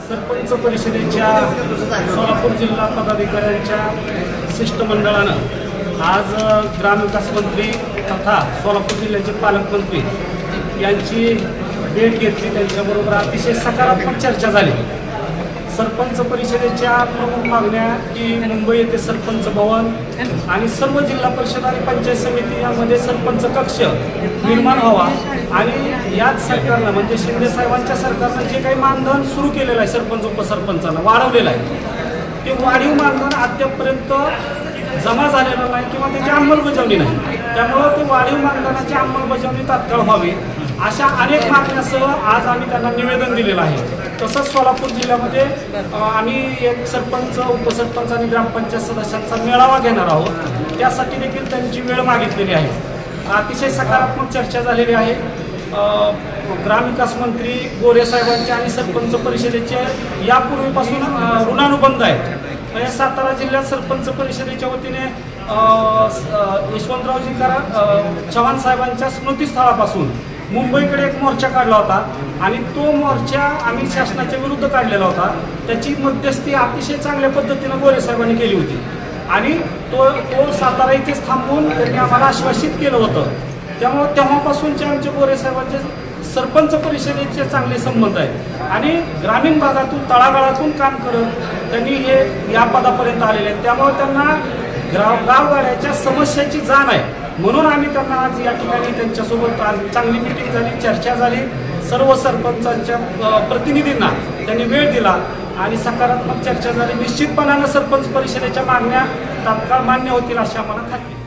सरपंच परिषदेच्या सोलापूर जिल्हा पदाधिकाऱ्यांच्या शिष्टमंडळानं आज ग्रामविकास मंत्री तथा सोलापूर जिल्ह्याचे पालकमंत्री यांची भेट घेतली। त्यांच्याबरोबर अतिशय सकारात्मक चर्चा झाली। सरपंच परिषदेच्या प्रमुख मागण्या की मुंबई येथे सरपंच भवन आणि सर्व जिल्हा परिषद आणि पंचायत समिती यामध्ये सरपंच कक्ष निर्माण व्हावा आणि याच सरकारनं म्हणजे शिंदे साहेबांच्या सरकारनं जे काही मानधन सुरू केलेलं आहे सरपंच उपसरपंचांना वाढवलेलं आहे ते वाढीव मानधन अद्यापपर्यंत जमा झालेलं नाही किंवा त्याची अंमलबजावणी नाही। त्यामुळे ते वाढीव मानधनाची अंमलबजावणी तात्काळ व्हावी अशा अनेक मागण्यासह आज आम्ही त्यांना निवेदन दिलेलं आहे। तसंच सोलापूर जिल्ह्यामध्ये आम्ही एक सरपंच उपसरपंच आणि ग्रामपंचायत सदस्यांचा मेळावा घेणार आहोत। त्यासाठी देखील त्यांची वेळ मागितलेली आहे। अतिशय सकारात्मक चर्चा झालेली आहे। ग्रामविकास मंत्री गोरे साहेबांचे आणि सरपंच परिषदेचे यापूर्वीपासून ऋणानुबंध आहेत। सातारा जिल्ह्यात सरपंच परिषदेच्या वतीने यशवंतरावजी चव्हाण साहेबांच्या स्मृतीस्थळापासून मुंबईकडे एक मोर्चा काढला होता आणि तो मोर्चा आम्ही शासनाच्या विरुद्ध काढलेला होता। त्याची मध्यस्थी अतिशय चांगल्या पद्धतीने गोरे साहेबांनी केली होती आणि तो सातारा इथेच थांबवून त्यांनी आम्हाला आश्वासित केलं होतं। त्यामुळे तेव्हापासूनचे आमचे गोरे साहेबांचे सरपंच परिषदेचे चांगले संबंध आहेत आणि ग्रामीण भागातून तळागाळातून काम करत त्यांनी हे या पदापर्यंत आलेले आहेत। त्यामुळे त्यांना गावगाड्याच्या समस्याची जाण आहे। म्हणून आम्ही त्यांना आज या ठिकाणी त्यांच्यासोबत आज चांगली मीटिंग झाली, चर्चा झाली। सर्व सरपंचांच्या प्रतिनिधींना त्यांनी वेळ दिला आणि सकारात्मक चर्चा झाली। निश्चितपणानं सरपंच परिषदेच्या मागण्या तात्काळ मान्य होतील अशी आम्हाला खात्री आहे।